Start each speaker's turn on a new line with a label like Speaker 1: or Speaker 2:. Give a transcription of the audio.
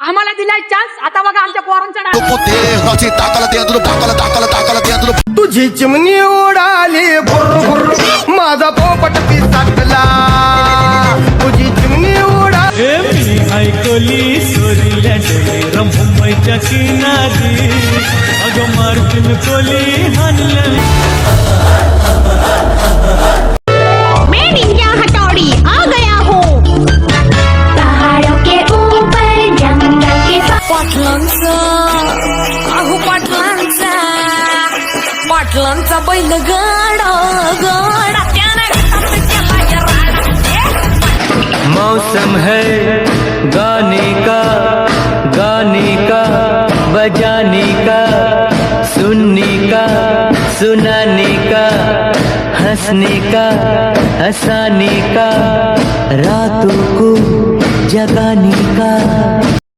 Speaker 1: आम्हाला दिलाय चान्स, आता बघा आमच्या पोरांचा डान्स.
Speaker 2: तुझी चिमणी उडाली भुर माझा पोपट पिसाटला. तुझी चिमणी उडाली.
Speaker 3: मी ऐकली सोरील्या डोळे मुंबईच्या किनारी, अगं मार्टिन कोली हाणलं.
Speaker 4: मेड इंडिया हथौड़ी आ गया हो. पहाड़ों के ऊपर जंगल के
Speaker 5: पाटलांचा अहो पाटलांचा बैल गाडा गाडा त्याने
Speaker 3: मौसम है गाने का बजाने का, सुनने का सुनाने का, हंसने का हंसाने का, रातों को जगाने का.